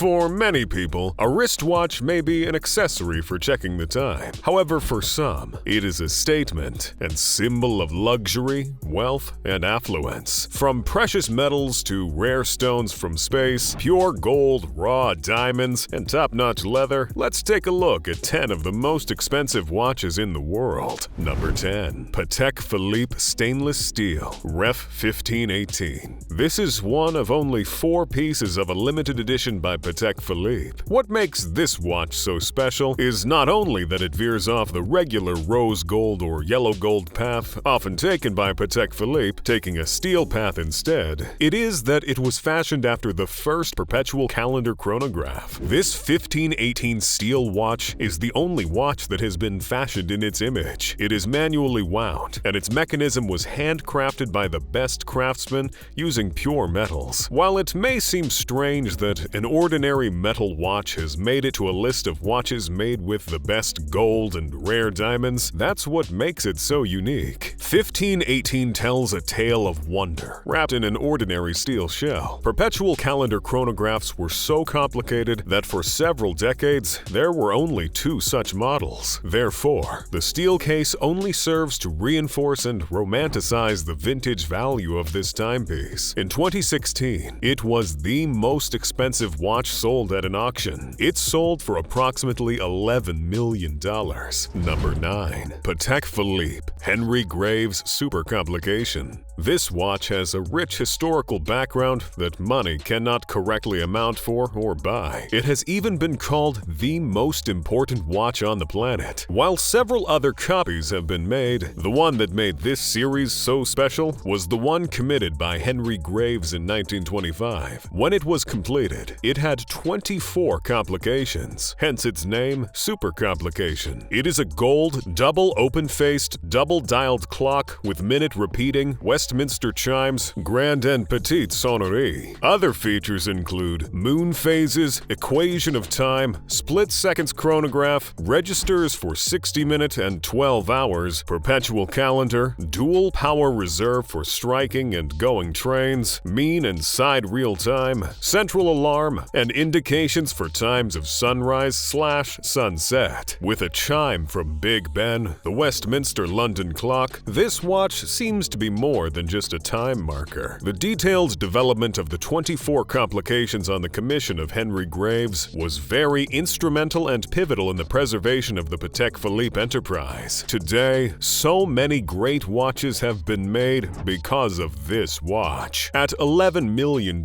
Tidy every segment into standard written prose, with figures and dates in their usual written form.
For many people, a wristwatch may be an accessory for checking the time. However, for some, it is a statement and symbol of luxury, wealth, and affluence. From precious metals to rare stones from space, pure gold, raw diamonds, and top-notch leather, let's take a look at 10 of the most expensive watches in the world. Number 10. Patek Philippe Stainless Steel, Ref 1518. This is one of only 4 pieces of a limited edition by Patek Philippe. What makes this watch so special is not only that it veers off the regular rose gold or yellow gold path often taken by Patek Philippe, taking a steel path instead, it is that it was fashioned after the first perpetual calendar chronograph. This 1518 steel watch is the only watch that has been fashioned in its image. It is manually wound, and its mechanism was handcrafted by the best craftsmen using pure metals. While it may seem strange that an ordinary metal watch has made it to a list of watches made with the best gold and rare diamonds, that's what makes it so unique. 1518 tells a tale of wonder, wrapped in an ordinary steel shell. Perpetual calendar chronographs were so complicated that for several decades, there were only 2 such models. Therefore, the steel case only serves to reinforce and romanticize the vintage value of this timepiece. In 2016, it was the most expensive watch sold at an auction. It sold for approximately $11 million. Number 9. Patek Philippe Henry Graves Super Complication. This watch has a rich historical background that money cannot correctly amount for or buy. It has even been called the most important watch on the planet. While several other copies have been made, the one that made this series so special was the one committed by Henry Graves in 1925. When it was completed, it had 24 complications, hence its name, Super Complication. It is a gold, double open-faced, double-dialed clock with minute-repeating Westminster chimes, grand and petite sonnerie. Other features include moon phases, equation of time, split seconds chronograph, registers for 60-minute and 12 hours, perpetual calendar, dual power reserve for striking and going trains, mean and side real time, central alarm, and indications for times of sunrise/sunset. With a chime from Big Ben, the Westminster London clock, this watch seems to be more than just a time marker. The detailed development of the 24 complications on the commission of Henry Graves was very instrumental and pivotal in the preservation of the Patek Philippe enterprise. Today, so many great watches have been made because of this watch. At $11 million,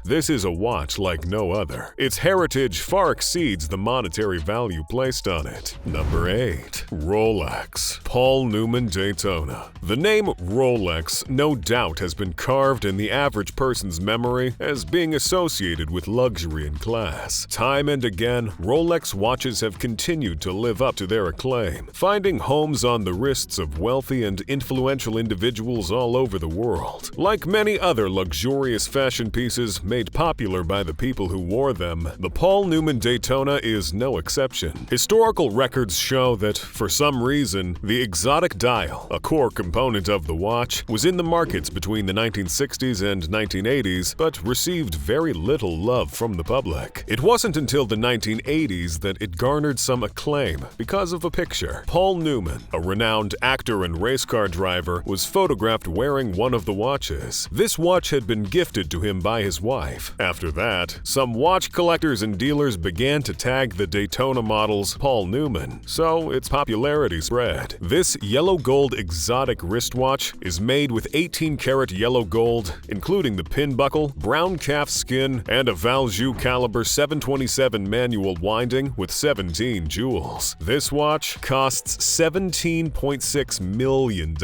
this is a watch like no other. Its heritage far exceeds the monetary value placed on it. Number 8. Rolex Paul Newman Daytona. The name Rolex no doubt has been carved in the average person's memory as being associated with luxury and class. Time and again, Rolex watches have continued to live up to their acclaim, finding homes on the wrists of wealthy and influential individuals all over the world. Like many other luxurious fashion pieces made popular by the people who wore them, the Paul Newman Daytona is no exception. Historical records show that, for some reason, the exotic dial, a core component of the watch, was in the markets between the 1960s and 1980s, but received very little love from the public. It wasn't until the 1980s that it garnered some acclaim because of a picture. Paul Newman, a renowned actor and race car driver, was photographed wearing one of the watches. This watch had been gifted to him by his wife. After that, some watch collectors and dealers began to tag the Daytona models Paul Newman, so its popularity spread. This yellow gold exotic wristwatch is made with 18-karat yellow gold, including the pin buckle, brown calf skin, and a Valjoux caliber 727 manual winding with 17 jewels. This watch costs $17.6 million.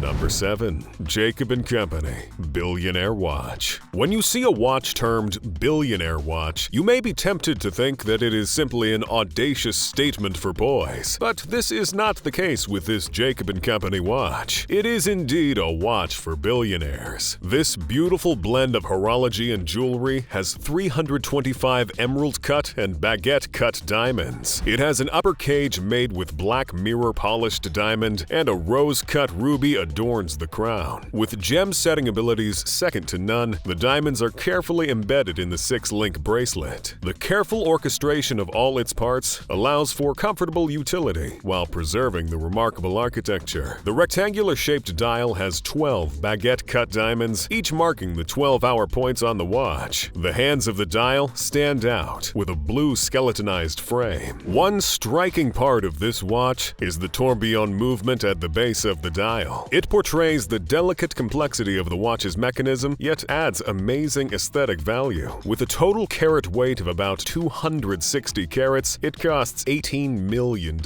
Number 7. Jacob & Company Billionaire Watch. When you see a watch termed Billionaire Watch, you may be tempted to think that it is simply an audacious statement for boys, but this is not the case with this Jacob & Company watch. It is indeed indeed a watch for billionaires. This beautiful blend of horology and jewelry has 325 emerald-cut and baguette-cut diamonds. It has an upper cage made with black mirror-polished diamond, and a rose-cut ruby adorns the crown. With gem-setting abilities second to none, the diamonds are carefully embedded in the 6-link bracelet. The careful orchestration of all its parts allows for comfortable utility while preserving the remarkable architecture. The rectangular-shaped dial has 12 baguette-cut diamonds, each marking the 12-hour points on the watch. The hands of the dial stand out with a blue skeletonized frame. One striking part of this watch is the tourbillon movement at the base of the dial. It portrays the delicate complexity of the watch's mechanism, yet adds amazing aesthetic value. With a total carat weight of about 260 carats, it costs $18 million.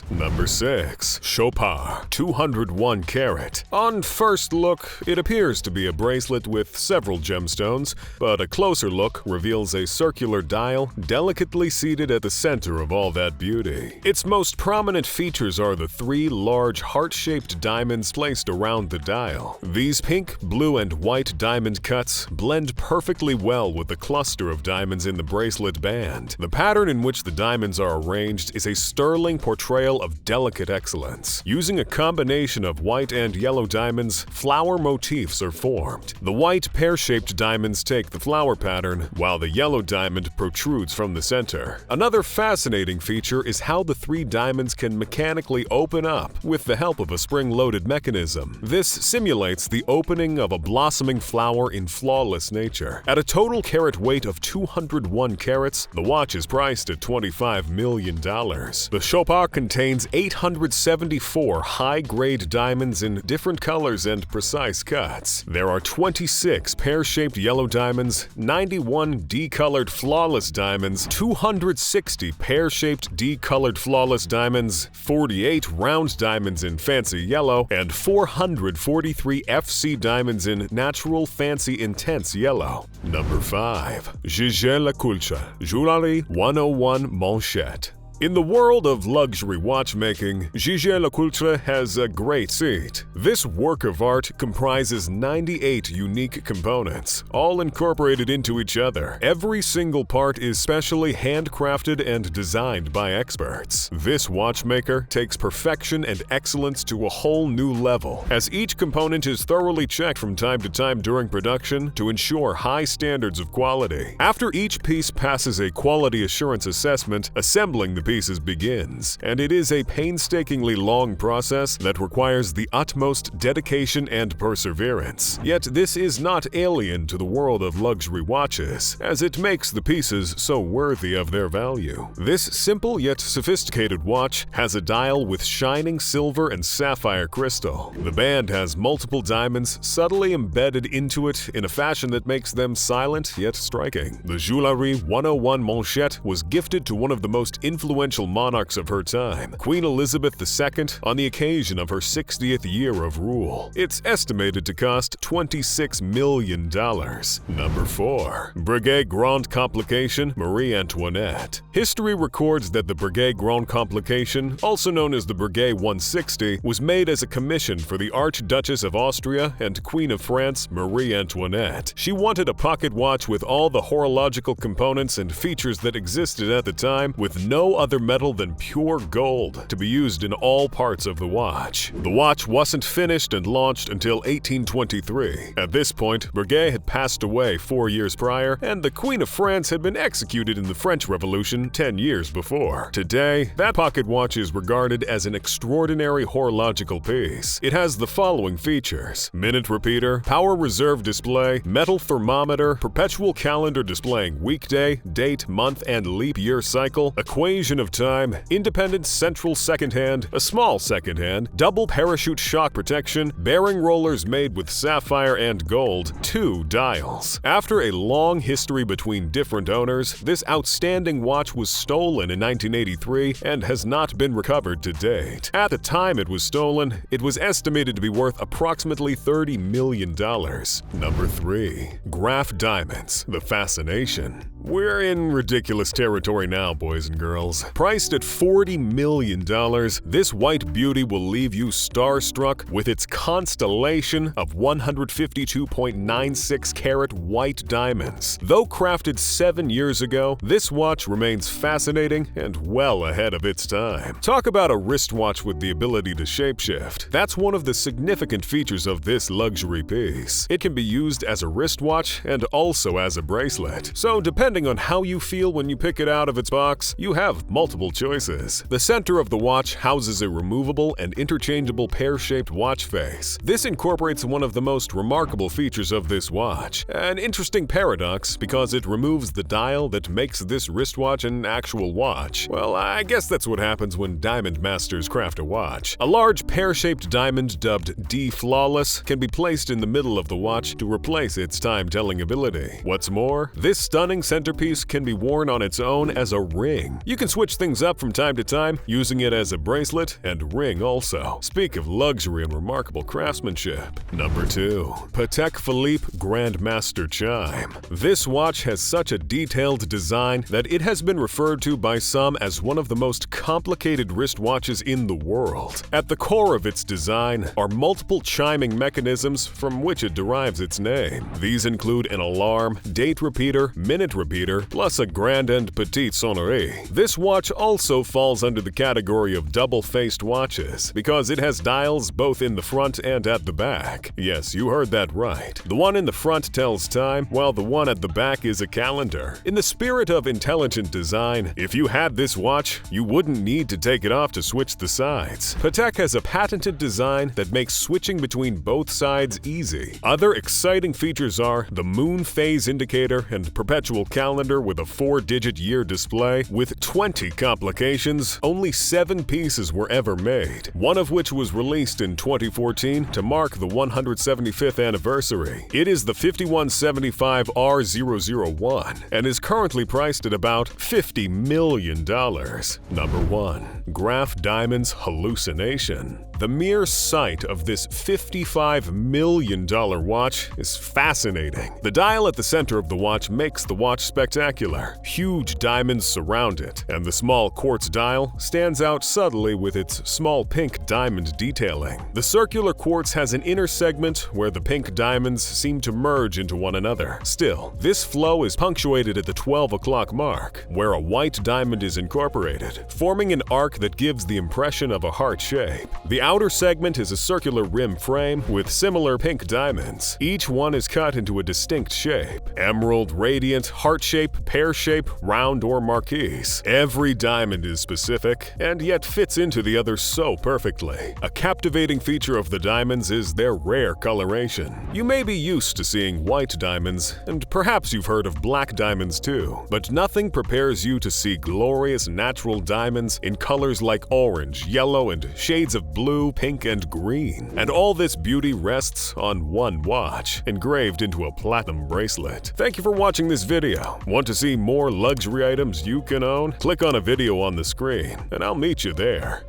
Number 6. Chopard 201 carat. On first look, it appears to be a bracelet with several gemstones, but a closer look reveals a circular dial delicately seated at the center of all that beauty. Its most prominent features are the 3 large heart-shaped diamonds placed around the dial. These pink, blue, and white diamond cuts blend perfectly well with the cluster of diamonds in the bracelet band. The pattern in which the diamonds are arranged is a sterling portrayal of delicate excellence. Using a combination of white and yellow diamonds, flower motifs are formed. The white pear-shaped diamonds take the flower pattern, while the yellow diamond protrudes from the center. Another fascinating feature is how the 3 diamonds can mechanically open up with the help of a spring-loaded mechanism. This simulates the opening of a blossoming flower in flawless nature. At a total carat weight of 201 carats, the watch is priced at $25 million. The Chopard contains 874 high-grade diamonds in different colors and precise cuts. There are 26 pear-shaped yellow diamonds, 91 D-colored flawless diamonds, 260 pear-shaped D-colored flawless diamonds, 48 round diamonds in fancy yellow, and 443 FC diamonds in natural fancy intense yellow. Number 5. Gigi La Culture Jewelry 101 Manchette. In the world of luxury watchmaking, Gigi La Culture has a great seat. This work of art comprises 98 unique components, all incorporated into each other. Every single part is specially handcrafted and designed by experts. This watchmaker takes perfection and excellence to a whole new level, as each component is thoroughly checked from time to time during production to ensure high standards of quality. After each piece passes a quality assurance assessment, assembling the pieces begins, and it is a painstakingly long process that requires the utmost dedication and perseverance. Yet this is not alien to the world of luxury watches, as it makes the pieces so worthy of their value. This simple yet sophisticated watch has a dial with shining silver and sapphire crystal. The band has multiple diamonds subtly embedded into it in a fashion that makes them silent yet striking. The Jewelry 101 Manchette was gifted to one of the most influential monarchs of her time, Queen Elizabeth II, on the occasion of her 60th year of rule. It's estimated to cost $26 million. Number 4. Breguet Grand Complication Marie Antoinette. History records that the Breguet Grand Complication, also known as the Breguet 160, was made as a commission for the Archduchess of Austria and Queen of France Marie Antoinette. She wanted a pocket watch with all the horological components and features that existed at the time, with no other metal than pure gold to be used in all parts of the watch. The watch wasn't finished and launched until 1823. At this point, Breguet had passed away 4 years prior, and the Queen of France had been executed in the French Revolution 10 years before. Today, that pocket watch is regarded as an extraordinary horological piece. It has the following features: minute repeater, power reserve display, metal thermometer, perpetual calendar displaying weekday, date, month, and leap year cycle, equation of time, independent central second hand, a small second hand, double parachute shock protection, bearing rollers made with sapphire and gold, 2 dials. After a long history between different owners, this outstanding watch was stolen in 1983 and has not been recovered to date. At the time it was stolen, it was estimated to be worth approximately $30 million. Number 3. Graph Diamonds, the Fascination. We're in ridiculous territory now, boys and girls. Priced at $40 million, this white beauty will leave you starstruck with its constellation of 152.96 carat white diamonds. Though crafted 7 years ago, this watch remains fascinating and well ahead of its time. Talk about a wristwatch with the ability to shapeshift. That's one of the significant features of this luxury piece. It can be used as a wristwatch and also as a bracelet. So depending on how you feel when you pick it out of its box, you have multiple choices. The center of the watch houses a removable and interchangeable pear-shaped watch face. This incorporates one of the most remarkable features of this watch, an interesting paradox because it removes the dial that makes this wristwatch an actual watch. Well, I guess that's what happens when diamond masters craft a watch. A large pear-shaped diamond dubbed D Flawless can be placed in the middle of the watch to replace its time-telling ability. What's more, this stunning centerpiece can be worn on its own as a ring. You can switch things up from time to time, using it as a bracelet and ring also. Speak of luxury and remarkable craftsmanship. Number 2. Patek Philippe Grandmaster Chime. This watch has such a detailed design that it has been referred to by some as one of the most complicated wristwatches in the world. At the core of its design are multiple chiming mechanisms from which it derives its name. These include an alarm, date repeater, minute repeater, plus a grand and petite sonnerie. This watch also falls under the category of double-faced watches because it has dials both in the front and at the back. Yes, you heard that right. The one in the front tells time, while the one at the back is a calendar. In the spirit of intelligent design, if you had this watch, you wouldn't need to take it off to switch the sides. Patek has a patented design that makes switching between both sides easy. Other exciting features are the moon phase indicator and perpetual calendar with a 4-digit year display. With 20 complications, only 7 pieces were ever made, one of which was released in 2014 to mark the 175th anniversary. It is the 5175R001 and is currently priced at about $50 million. Number 1. Graph Diamonds Hallucination. The mere sight of this $55 million watch is fascinating. The dial at the center of the watch makes the watch spectacular. Huge diamonds surround it, and the small quartz dial stands out subtly with its small pink diamond detailing. The circular quartz has an inner segment where the pink diamonds seem to merge into one another. Still, this flow is punctuated at the 12 o'clock mark, where a white diamond is incorporated, forming an arc that gives the impression of a heart shape. The outer segment is a circular rim frame with similar pink diamonds. Each one is cut into a distinct shape: emerald, radiant, heart shape, pear shape, round, or marquise. Every diamond is specific and yet fits into the other so perfectly. A captivating feature of the diamonds is their rare coloration. You may be used to seeing white diamonds, and perhaps you've heard of black diamonds too, but nothing prepares you to see glorious natural diamonds in colors like orange, yellow, and shades of blue, pink, and green. And all this beauty rests on one watch, engraved into a platinum bracelet. Thank you for watching this video. Want to see more luxury items you can own? Click on a video on the screen, and I'll meet you there.